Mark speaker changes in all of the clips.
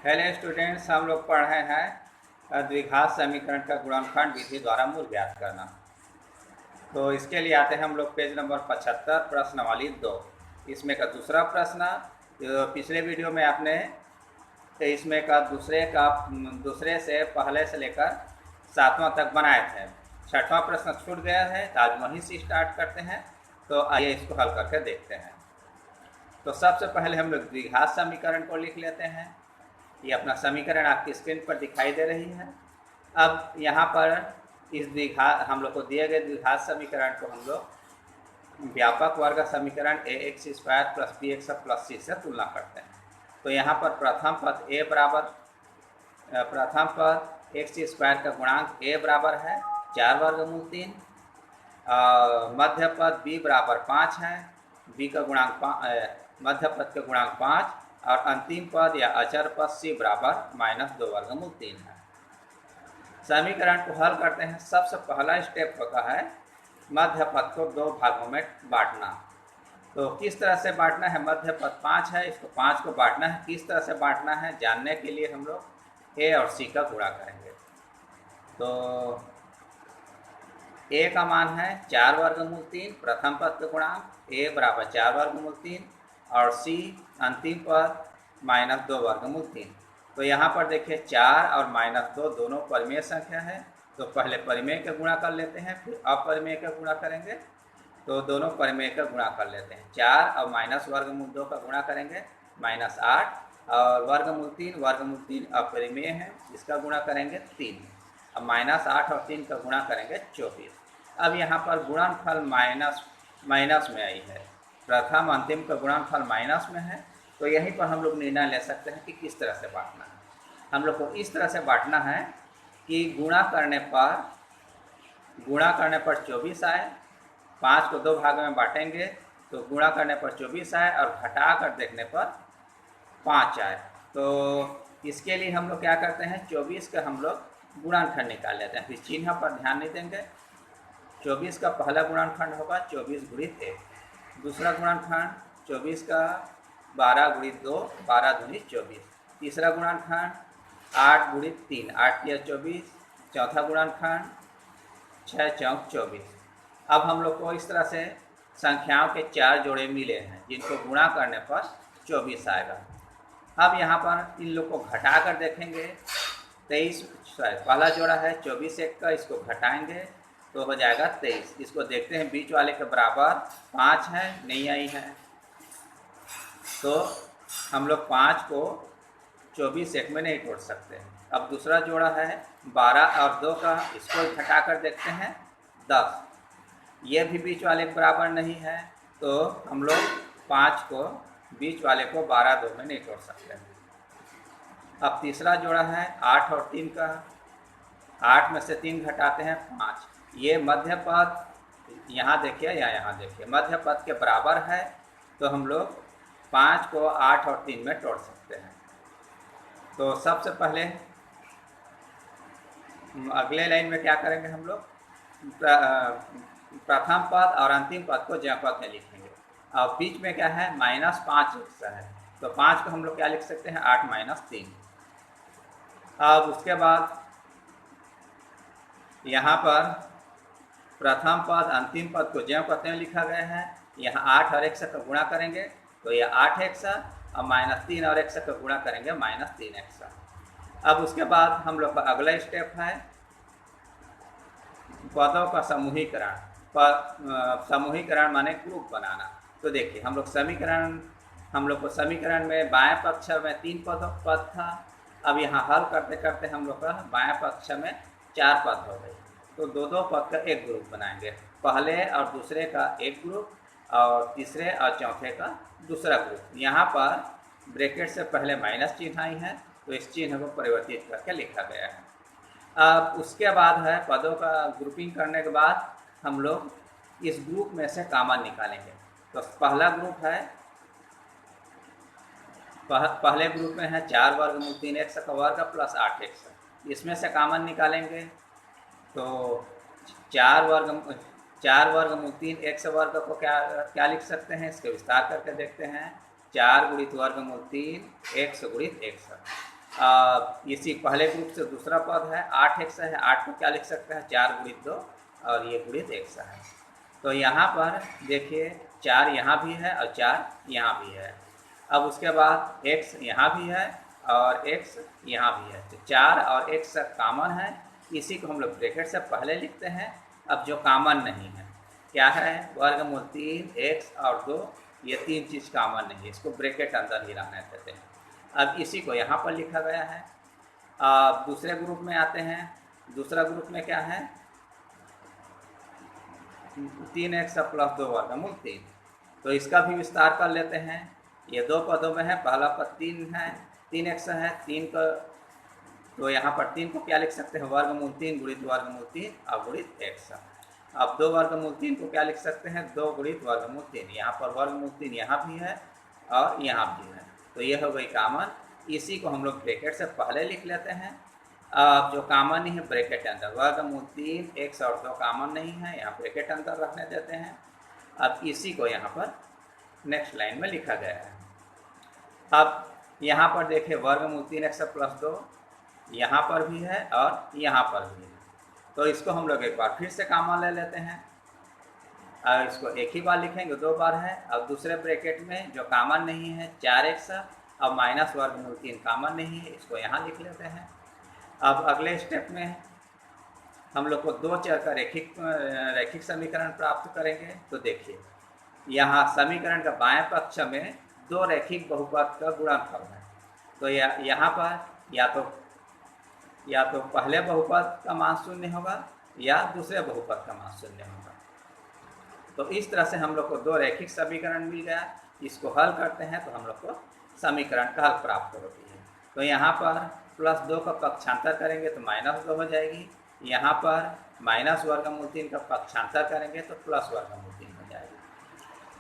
Speaker 1: Hello students, हम लोग पढ़ रहे हैं द्विघात समीकरण का गुणनखंड विधि द्वारा मूल ज्ञात करना। तो इसके लिए आते हैं हम लोग पेज नंबर 75 प्रश्नावली 2। इसमें का दूसरा प्रश्न पिछले वीडियो में आपने इसमें का दूसरे से पहले से लेकर 7वां तक बनाए थे। 6वां प्रश्न छूट गया है तो आज वहीं से स्टार्ट करते हैं। तो आइए इसको हल करके देखते हैं। तो सबसे पहले हम लोग द्विघात समीकरण को लिख लेते हैं। ये अपना समीकरण आपकी स्क्रीन पर दिखाई दे रही है। अब यहाँ पर इस द्विघात हम लोग को दिए गए द्विघात समीकरण को हम लोग व्यापक वर्ग समीकरण ax square plus bx plus c से तुलना करते हैं। तो यहाँ पर प्रथम पद x स्क्वायर का गुणांक a बराबर है 4 वर्गमूल 3, मध्य पद b बराबर 5 है, b का गुणांक मध्य पद का गुणांक 5 और अंतिम पद या अचर पद c बराबर -2 वर्गमूल 3 है। समीकरण को हल करते हैं। सबसे पहला स्टेप होता है मध्य पद को दो भागों में बांटना। तो किस तरह से बांटना है? मध्य पद 5 है, इसको 5 को बांटना है। किस तरह से बांटना है जानने के लिए हम लोग a और c का गुणा करेंगे। तो a का मान है 4 वर्गमूल 3, प्रथम पद का गुणांक a बराबर 4 वर्गमूल 3 और c अंतिम पद -2 वर्गमूल 3। तो यहाँ पर देखिए 4 और -2 दोनों परिमेय संख्या है। तो पहले परिमेय का गुणा कर लेते हैं, फिर अपरिमेय का गुणा करेंगे। तो दोनों परिमेय का गुणा कर लेते हैं। 4 और वर्गमूल 2 का गुणा करेंगे -8 और वर्गमूल 3 अपरिमेय है, इसका गुणा करेंगे 3। अब -8 और 3 का गुणा करेंगे 24। अब यहाँ पर गुणनफल माइनस में आई है, प्रथम अंतिम का गुणनफल माइनस में है। तो यहीं पर हम लोग निर्णय ले सकते हैं कि किस तरह से बांटना है। हम लोग को इस तरह से बांटना है कि गुणा करने पर 24 आए। 5 को 2 भागों में बांटेंगे तो गुणा करने पर 24 आए और घटा कर देखने पर 5 आए। तो इसके लिए हम लोग क्या करते हैं, 24 का हम लोग गुणनखंड निकाल लेते हैं। फिर चिन्ह पर ध्यान नहीं देंगे। 24 का पहला गुणनखंड होगा 24 गुणित 1, दूसरा गुणनखंड 24 का 12 गुणित 2, 12 गुणित 24, तीसरा गुणनखंड 8 गुणित 3, 8 या 24, चौथा गुणनखंड 6 चौक 24। अब हम लोग को इस तरह से संख्याओं के 4 जोड़े मिले हैं जिनको गुणा करने पर 24 आएगा। अब यहाँ पर इन लोग को घटा कर देखेंगे। 23 पहला जोड़ा है 24 एक का, इसको घटाएंगे तो हो जाएगा 23। इसको देखते हैं बीच वाले के बराबर 5 है, नहीं आई है। तो हम लोग 5 को 24 एक में नहीं तोड़ सकते। अब दूसरा जोड़ा है 12 और 2 का, इसको घटा कर देखते हैं 10, ये भी बीच वाले के बराबर नहीं है। तो हम लोग 5 को बीच वाले को 12 2 में नहीं तोड़ सकते। अब तीसरा जोड़ा है 8 और 3 का, 8 में से 3 घटाते हैं 5, ये मध्य पद यहाँ देखिए या यहाँ देखिए मध्य पद के बराबर है। तो हम लोग 5 को 8 और 3 में तोड़ सकते हैं। तो सबसे पहले अगले लाइन में क्या करेंगे, हम लोग प्रथम पद और अंतिम पद को ज्या पद में लिखेंगे। अब बीच में क्या है, -5 है। तो 5 को हम लोग क्या लिख सकते हैं, 8 - 3। अब उसके बाद यहाँ पर प्रथम पद अंतिम पद को ज्यों पद में लिखा गया है। यहाँ 8 और 1 का गुणा करेंगे तो यह 8x और -3 और 1 का गुणा करेंगे -3x। अब उसके बाद हम लोग का अगला स्टेप है पदों का समूहीकरण। समूहीकरण माने ग्रुप बनाना। तो देखिए हम लोग को समीकरण में बाएं पक्ष में 3 पद था। अब यहाँ हल करते करते हम लोग का बाएं पक्ष में 4 पद हो गए। तो दो पद का एक ग्रुप बनाएंगे, पहले और दूसरे का एक ग्रुप और तीसरे और चौथे का दूसरा ग्रुप। यहाँ पर ब्रैकेट से पहले माइनस चिन्ह आई है, तो इस चिन्ह को परिवर्तित करके लिखा गया है। अब उसके बाद है पदों का ग्रुपिंग करने के बाद हम लोग इस ग्रुप में से कॉमन निकालेंगे। तो पहला ग्रुप है, पहले ग्रुप में है 4 वर्गमूल 3x का वर्ग प्लस 8x, इसमें से कॉमन निकालेंगे। तो 4 वर्गमूल 3x वर्ग को क्या लिख सकते हैं, इसके विस्तार करके देखते हैं। 4 गुणित वर्गमूल 3 x गुणित x। इसी पहले ग्रुप से दूसरा पद है 8x है, 8 को क्या लिख सकते हैं 4 गुणित 2 और ये गुणित x है। तो यहाँ पर देखिए 4 यहाँ भी है और 4 यहाँ भी है। अब उसके बाद x यहाँ भी है और x यहाँ भी है, तो 4 और x कॉमन है, इसी को हम लोग ब्रैकेट से पहले लिखते हैं। अब जो कॉमन नहीं है क्या है, वर्गमूल 3 x और 2, ये 3 चीज़ कॉमन नहीं है, इसको ब्रैकेट अंदर ही रहने देते हैं। अब इसी को यहाँ पर लिखा गया है। अब दूसरे ग्रुप में आते हैं, दूसरा ग्रुप में क्या है 3x प्लस 2 वर्गमूल 3, तो इसका भी विस्तार कर लेते हैं। ये दो पदों में है, पहला पद 3 है, 3x है, 3 का तो यहाँ पर 3 को क्या लिख सकते हैं वर्गमूल 3 गुणित वर्गमूल 3 और गुणित x। अब 2 वर्गमूल 3 को क्या लिख सकते हैं 2 गुणित वर्गमूल 3, यहाँ पर वर्गमूल 3 यहाँ भी है और यहाँ भी है, तो यह हो गई कॉमन। इसी को हम लोग ब्रैकेट से पहले लिख लेते हैं। अब जो कॉमन नहीं है ब्रैकेट अंदर, वर्गमूल 3 x और 2 कॉमन नहीं है, यहाँ ब्रैकेट अंदर रखने देते हैं। अब इसी को यहाँ पर नेक्स्ट लाइन में लिखा गया है। अब यहाँ पर देखिए वर्गमूल 3x प्लस 2 यहाँ पर भी है और यहाँ पर भी है, तो इसको हम लोग एक बार फिर से कॉमन ले लेते हैं और इसको एक ही बार लिखेंगे, 2 बार है। अब दूसरे ब्रैकेट में जो कॉमन नहीं है 4x, अब माइनस वर्गमूल 3 कॉमन नहीं है, इसको यहाँ लिख लेते हैं। अब अगले स्टेप में हम लोग को 2 चर का रैखिक समीकरण प्राप्त करेंगे। तो देखिए यहाँ समीकरण का बाएं पक्ष में 2 रैखिक बहुपद का गुणनफल है, तो यहाँ पर या तो पहले बहुपद का मान 0 होगा या दूसरे बहुपद का मान 0 होगा। तो इस तरह से हम लोग को 2 रैखिक समीकरण मिल गया। इसको हल करते हैं तो हम लोग को समीकरण का हल प्राप्त होती है। तो यहाँ पर प्लस 2 का पक्षांतर करेंगे तो माइनस 2 हो जाएगी, यहाँ पर माइनस वर्गमूल 3 का पक्षांतर करेंगे तो प्लस वर्गमूल 3 हो जाएगी।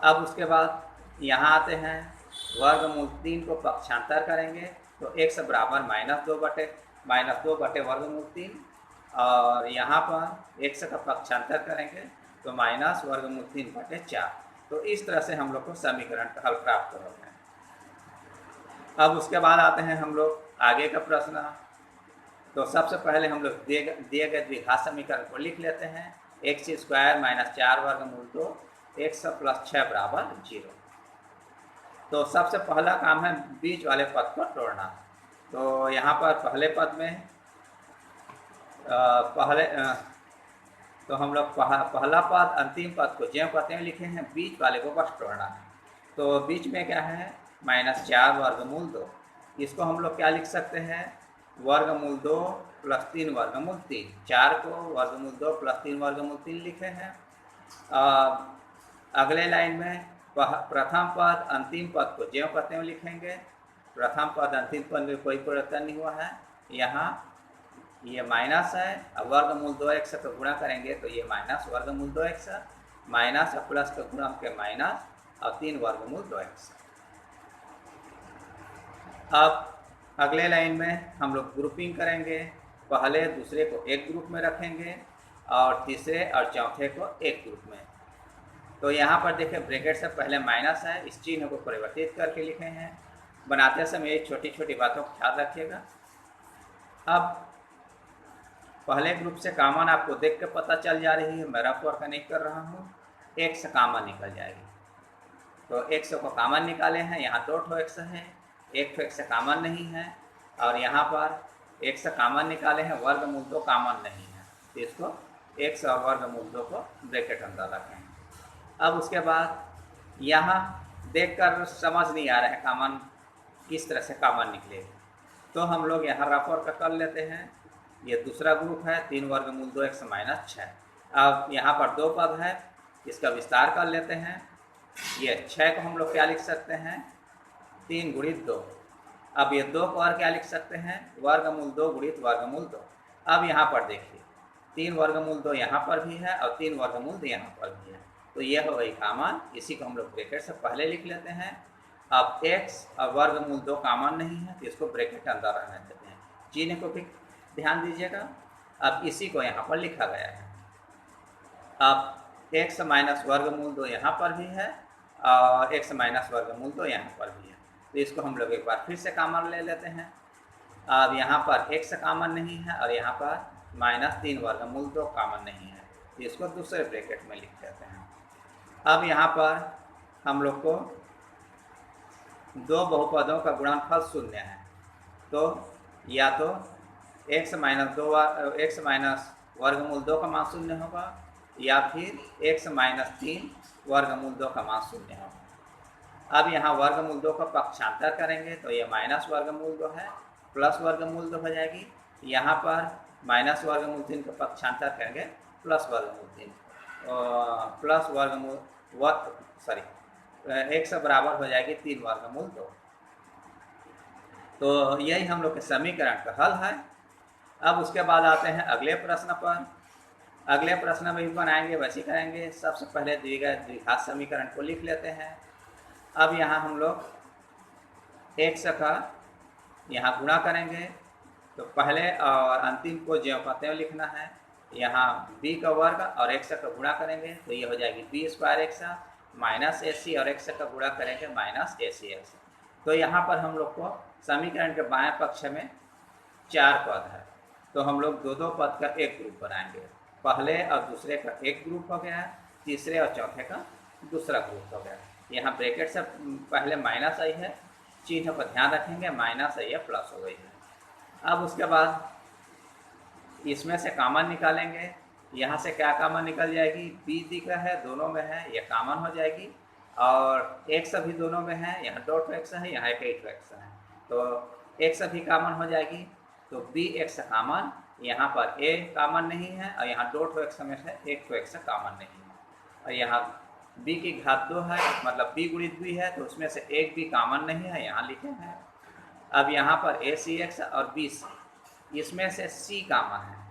Speaker 1: अब उसके बाद यहाँ आते हैं, वर्गमूल 3 को पक्षांतर करेंगे तो x बराबर -2 बटे वर्गमूल 3, और यहाँ पर x का पक्षांतर करेंगे तो माइनस वर्गमूल 3 बटे 4। तो इस तरह से हम लोग को समीकरण का हल प्राप्त होता है। अब उसके बाद आते हैं हम लोग आगे का प्रश्न। तो सबसे पहले हम लोग दिए गए द्विघात समीकरण को लिख लेते हैं, x² - 4 वर्गमूल 2 x + 6 बराबर 0। तो सबसे पहला काम है बीच वाले पद को तोड़ना। तो यहाँ पर पहले पद में तो हम लोग पहला पद अंतिम पद को ज्यों पते में लिखे हैं, बीच वाले को बस तोड़ना है। तो बीच में क्या है -4 वर्गमूल 2, इसको हम लोग क्या लिख सकते हैं वर्गमूल 2 + 3 वर्गमूल 3। 4 को वर्गमूल 2 + 3 वर्गमूल 3 लिखे हैं। अगले लाइन में प्रथम पद अंतिम पद को ज्यों पते में लिखेंगे। प्रथम पद अंतिम पद में कोई परिवर्तन नहीं हुआ है, यहाँ ये माइनस है। अब वर्गमूल 2x का गुणा करेंगे तो ये माइनस वर्गमूल 2x, माइनस और प्लस का गुणा के माइनस और 3 वर्गमूल 2x। अब अगले लाइन में हम लोग ग्रुपिंग करेंगे, पहले दूसरे को एक ग्रुप में रखेंगे और तीसरे और चौथे को एक ग्रुप में। तो यहाँ पर देखिए ब्रैकेट से पहले माइनस है, इस चिन्ह को परिवर्तित करके लिखे हैं। बनाते समय छोटी छोटी बातों का ख्याल रखिएगा। अब पहले ग्रुप से कॉमन आपको देख के पता चल जा रही है, मैं रफ वर्क नहीं कर रहा हूँ, x कॉमन निकल जाएगी। तो x को कॉमन निकाले हैं, यहाँ 2 x है, एक x कॉमन नहीं है, और यहाँ पर x कॉमन निकाले हैं, वर्गमूल 2 कॉमन नहीं है, तो इसको x और वर्गमूल 2 को ब्रैकेट अंदर रखें। अब उसके बाद यहाँ देखकर समझ नहीं आ रहा है कॉमन किस तरह से कॉमन निकलेगी, तो हम लोग यहाँ रफ वर्क कर लेते हैं। ये दूसरा ग्रुप है 3 वर्गमूल 2x - 6। अब यहाँ पर 2 पद है, इसका विस्तार कर लेते हैं। ये 6 को हम लोग क्या लिख सकते हैं 3 गुणित 2। अब ये 2 को और क्या लिख सकते हैं वर्गमूल 2 गुणित वर्गमूल 2। अब यहाँ पर देखिए 3 वर्गमूल 2 यहाँ पर भी है और 3 वर्गमूल 2 यहाँ पर भी है, तो ये हो गई कॉमन। इसी को हम लोग ब्रैकेट से पहले लिख लेते हैं। अब x और वर्गमूल 2 कॉमन नहीं है, तो इसको ब्रैकेट अंदर रहने देते हैं। चिन्ह को भी ध्यान दीजिएगा। अब इसी को यहाँ पर लिखा गया है। अब x - वर्गमूल 2 यहाँ पर भी है और x - वर्गमूल 2 यहाँ पर भी है, तो इसको हम लोग एक बार फिर से कॉमन ले लेते हैं। अब यहाँ पर x कॉमन नहीं है और यहाँ पर -3 वर्गमूल 2 कॉमन नहीं है, तो इसको दूसरे ब्रैकेट में लिख देते हैं। अब यहाँ पर हम लोग को दो बहुपदों का गुणनफल शून्य है, तो या तो x माइनस वर्गमूल 2 का मान शून्य होगा या फिर x -3 वर्गमूल 2 का मान शून्य होगा। अब यहाँ वर्गमूल 2 का पक्षांतर करेंगे तो ये माइनस वर्गमूल 2 है, प्लस वर्गमूल 2 हो जाएगी। यहाँ पर माइनस वर्गमूल 3 का पक्षांतर करेंगे प्लस वर्गमूल 3, प्लस वर्गमूल x बराबर हो जाएगी 3 वर्गमूल 2। तो यही हम लोग के समीकरण का हल है। अब उसके बाद आते हैं अगले प्रश्न पर। अगले प्रश्न में भी बनाएंगे, वैसे करेंगे। सबसे पहले दिए गए द्विघात समीकरण को लिख लेते हैं। अब यहाँ हम लोग x का यहाँ गुणा करेंगे, तो पहले और अंतिम को ज्यों का त्यों लिखना है। यहाँ b का वर्ग और x का गुणा करेंगे तो ये हो जाएगी b² x माइनस AC और x का गुणा करेंगे माइनस AC। तो यहाँ पर हम लोग को समीकरण के बाएं पक्ष में 4 पद है, तो हम लोग दो पद का एक ग्रुप बनाएंगे। पहले और दूसरे का एक ग्रुप हो गया, तीसरे और चौथे का दूसरा ग्रुप हो गया। यहाँ ब्रैकेट से पहले माइनस आई है, चिन्ह पर ध्यान रखेंगे, माइनस आई है प्लस हो गई है। अब उसके बाद इसमें से कॉमन निकालेंगे। यहाँ से क्या कॉमन निकल जाएगी, b दिख रहा है दोनों में है, ये कॉमन हो जाएगी। और x भी दोनों में है, यहाँ डॉट x है, यहाँ एक x है, तो x भी कॉमन हो जाएगी। तो bx कॉमन, यहाँ पर a कॉमन नहीं है और यहाँ डॉट x में से एक तो x कॉमन नहीं है। और यहाँ b की घात 2 है, मतलब b गुणित b है, तो उसमें से एक भी कॉमन नहीं है, यहाँ लिखे हैं। अब यहाँ पर ACX और BC, इसमें से C कॉमन है,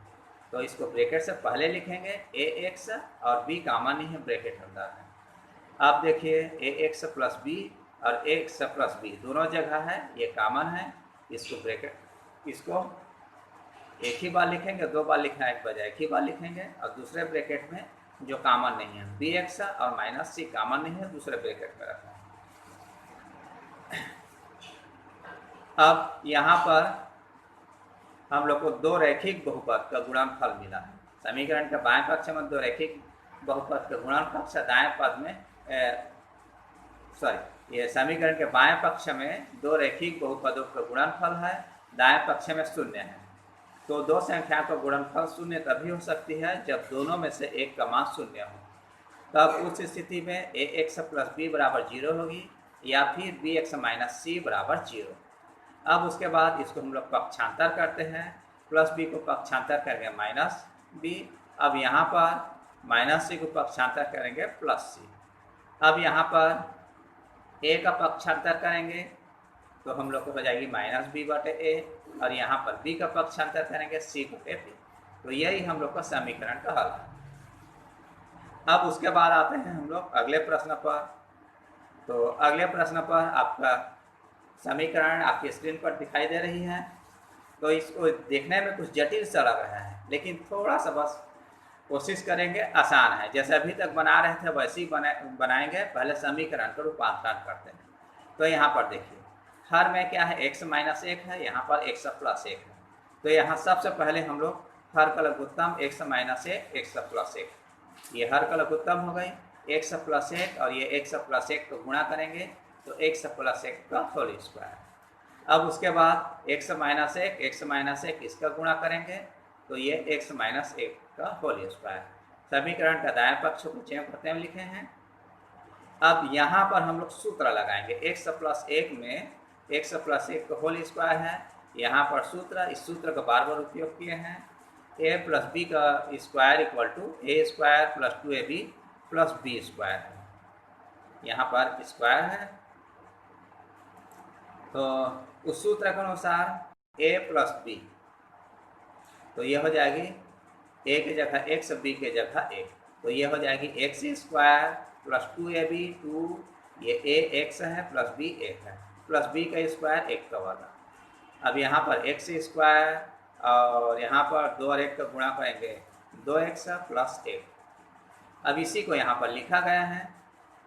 Speaker 1: तो इसको ब्रैकेट से पहले लिखेंगे। AX और B कॉमन ही है, ब्रैकेट अंदर है। अब देखिए AX प्लस B और AX प्लस B दोनों जगह है, ये कॉमन है। इसको ब्रैकेट, इसको एक ही बार लिखेंगे, 2 बार लिखना एक बजाय एक ही बार लिखेंगे। और दूसरे ब्रैकेट में जो कॉमन नहीं है BX और माइनस C कॉमन नहीं है, दूसरे ब्रैकेट में रखना है। अब यहाँ पर हम लोग को दो रैखिक बहुपद का गुणनफल मिला है। समीकरण के बाएं पक्ष में दो रैखिक बहुपद का गुणनफल से दाएं पद में ये समीकरण के बाएं पक्ष में दो रैखिक बहुपदों का गुणनफल है, दाएं पक्ष में शून्य है। तो दो संख्याओं का गुणनफल शून्य तभी हो सकती है जब दोनों में से एक का मान शून्य हो। तब उस स्थिति में AX प्लस B बराबर 0 होगी या फिर BX माइनस C बराबर 0। अब उसके बाद इसको हम लोग पक्षांतर करते हैं, प्लस b को पक्षांतर करेंगे माइनस b। अब यहाँ पर माइनस c को पक्षांतर करेंगे प्लस c। अब यहाँ पर a का पक्षांतर करेंगे तो हम लोग को हो जाएगी माइनस b बटे a, और यहाँ पर b का पक्षांतर करेंगे c बटे b। तो यही हम लोग का समीकरण का हल है। अब उसके बाद आते हैं हम लोग अगले प्रश्न पर। तो अगले प्रश्न पर आपका समीकरण आपकी स्क्रीन पर दिखाई दे रही है। तो इसको देखने में कुछ जटिल सा लग रहा है, लेकिन थोड़ा सा बस कोशिश करेंगे, आसान है। जैसे अभी तक बना रहे थे वैसे ही बनाएंगे। पहले समीकरण का रूपांतरण करते हैं। तो यहाँ पर देखिए, हर में क्या है, x माइनस 1 है, यहाँ पर x प्लस 1 है। तो यहाँ सबसे पहले हम लोग हर का लघुत्तम x माइनस 1 x प्लस 1, ये हर का लघुत्तम हो गई। x प्लस 1 और ये x प्लस 1 को गुणा करेंगे तो x प्लस 1 का होल स्क्वायर। अब उसके बाद x माइनस 1 इसका गुणा करेंगे तो ये x माइनस 1 का होल स्क्वायर। समीकरण का दाएं पक्ष को चयन करते हुए लिखे हैं। अब यहाँ पर हम लोग सूत्र लगाएंगे। x प्लस 1 में x प्लस 1 का होल स्क्वायर है, यहाँ पर सूत्र, इस सूत्र का बार बार उपयोग किए हैं। a प्लस बी का square equal to a square plus 2ab plus b square है, यहाँ पर स्क्वायर है। तो उस सूत्र के अनुसार a प्लस b, तो ये हो जाएगी a की जगह x, b की जगह 1, तो ये हो जाएगी x स्क्वायर प्लस 2ab, 2 ये a x है प्लस b 1 है, प्लस b का स्क्वायर 1 का वर्ग। अब यहाँ पर x स्क्वायर और यहाँ पर 2 और 1 का गुणा करेंगे 2x प्लस 1। अब इसी को यहाँ पर लिखा गया है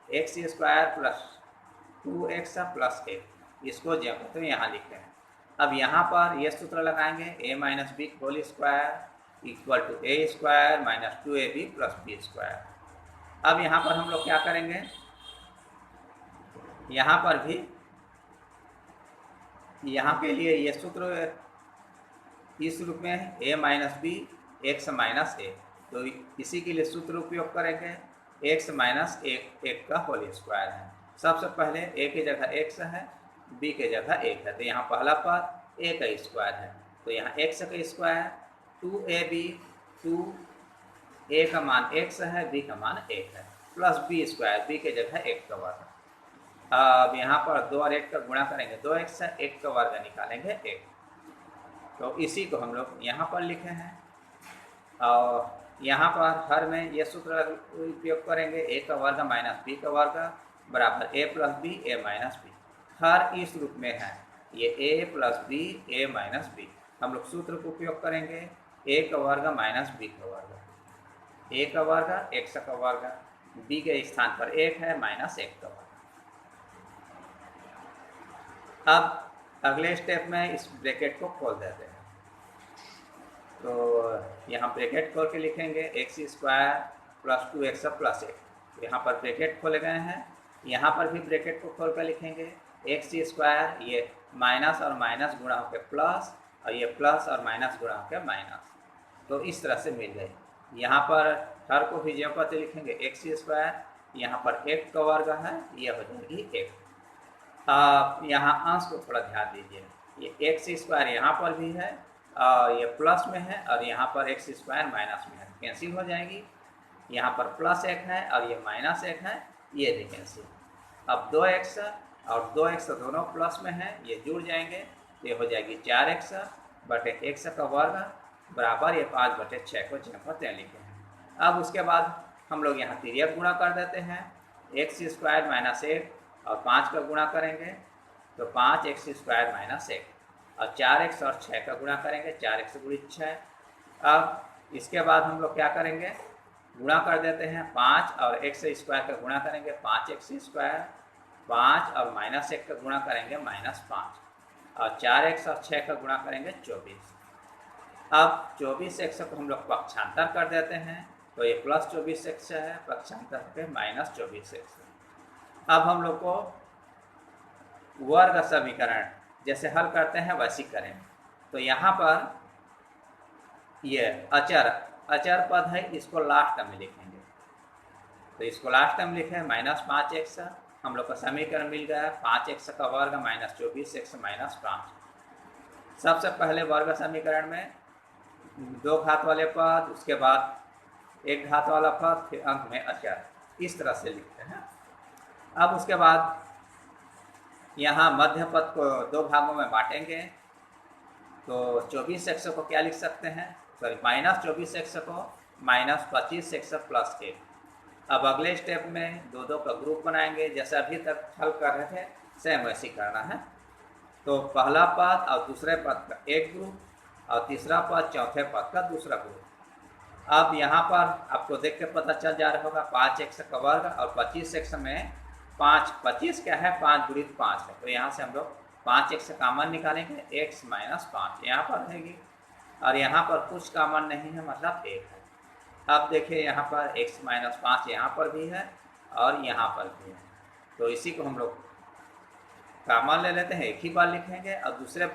Speaker 1: x square plus 2x plus 1, इसको जो तो यहाँ लिखे हैं। अब यहाँ पर ये सूत्र लगाएंगे a minus B whole square equal to A square minus 2ab plus B square. अब यहाँ पर हम लोग क्या करेंगे, यहाँ पर भी यहाँ के लिए ये सूत्र इस रूप में है a minus B X minus A, तो इसी के लिए सूत्र उपयोग करेंगे x माइनस एक का होल स्क्वायर है। सबसे पहले a की जगह x है, b की जगह 1 है, तो यहाँ पहला पद a का स्क्वायर है, तो यहाँ x का स्क्वायर 2ab, 2a का मान x है, b का मान 1 है, प्लस b स्क्वायर, b की जगह 1 का वर्ग। अब यहाँ पर 2 और 1 का गुणा करेंगे 2x है, 1 का वर्ग निकालेंगे 1, तो इसी को हम लोग यहाँ पर लिखे हैं। और यहाँ पर हर में ये सूत्र उपयोग करेंगे a का वर्ग माइनस b का वर्ग बराबर a plus B A minus B. हर इस रूप में है ये a plus B A minus B, हम लोग सूत्र को उपयोग करेंगे a का वर्ग माइनस b का वर्ग, a का वर्ग x का वर्ग, b के स्थान पर 1 है माइनस 1 का वर्ग। अब अगले स्टेप में इस ब्रैकेट को खोल देते हैं, तो यहाँ ब्रैकेट खोल के लिखेंगे x square plus 2x plus 1, यहाँ पर ब्रैकेट खोले गए हैं, यहाँ पर भी ब्रैकेट को खोल कर लिखेंगे एक्स स्क्वायर, ये माइनस और माइनस गुणा होकर प्लस और ये प्लस और माइनस गुणा होकर माइनस, तो इस तरह से मिल गई। यहाँ पर हर को भी ज्यों कहते लिखेंगे एक्स स्क्वायर, यहाँ पर 1 का वर्ग है, ये हो जाएगी 1। आप यहाँ अंश को थोड़ा ध्यान दीजिए, ये एक्स स्क्वायर यहाँ पर भी है और ये प्लस में है और यहाँ पर एक्स स्क्वायर माइनस में है, कैंसिल हो जाएगी। यहाँ पर प्लस 1 है और ये माइनस 1 है, ये भी कैंसिल। अब 2x और 2x दोनों प्लस में है, ये जुड़ जाएंगे, तो ये हो जाएगी 4x बटे x का वर्ग बराबर ये 5 बटे 6 को 6 पर 3 लिखे हैं। अब उसके बाद हम लोग यहाँ तिर्यक गुणा कर देते हैं, एक्स स्क्वायर माइनस 1 और 5 का गुणा करेंगे तो 5x स्क्वायर माइनस 1 और 4x और 6 का गुणा करेंगे 4x गुणित 6। अब इसके बाद हम लोग क्या करेंगे, गुणा कर देते हैं 5 और x स्क्वायर का गुणा करेंगे 5x स्क्वायर, 5 और माइनस 1 का गुणा करेंगे माइनस 5 और 4x और 6 का गुणा करेंगे 24। अब 24x को हम लोग पक्षांतर कर देते हैं, तो ये प्लस 24x है, पक्षांतर पे माइनस 24x। अब हम लोग को वर्ग समीकरण जैसे हल करते हैं वैसी करें, तो यहाँ पर ये अचर पद है, इसको लास्ट टर्म में लिखेंगे, तो इसको लास्ट टर्म लिखे माइनस 5x, हम लोग का समीकरण मिल गया 5x का वर्ग माइनस 24x माइनस 5। सबसे पहले वर्ग समीकरण में 2 घात वाले पद, उसके बाद 1 घात वाला पद, फिर अंत में अचर, इस तरह से लिखते हैं। अब उसके बाद यहाँ मध्य पद को 2 भागों में बांटेंगे, तो 24x को क्या लिख सकते हैं, सॉरी माइनस 24x को माइनस 25x प्लस 1। अब अगले स्टेप में 2 का ग्रुप बनाएंगे, जैसे अभी तक हल कर रहे थे सेम वैसे करना है। तो पहला पद और दूसरे पद का एक ग्रुप और तीसरा पद चौथे पद का दूसरा ग्रुप। अब यहाँ पर आपको देख के पता चल जा रहा होगा 5x का वर्ग और 25x में 25 क्या है, 5 गुणित 5 है, तो यहाँ से हम लोग 5x कामन निकालेंगे, x माइनस 5 यहाँ पर रहेगी और यहाँ पर कुछ कामन नहीं है, मतलब 1 है। अब देखिए यहाँ पर x माइनस 5 यहाँ पर भी है और यहाँ पर भी है, तो इसी को हम लोग कामन ले लेते हैं, एक ही बार लिखेंगे और दूसरे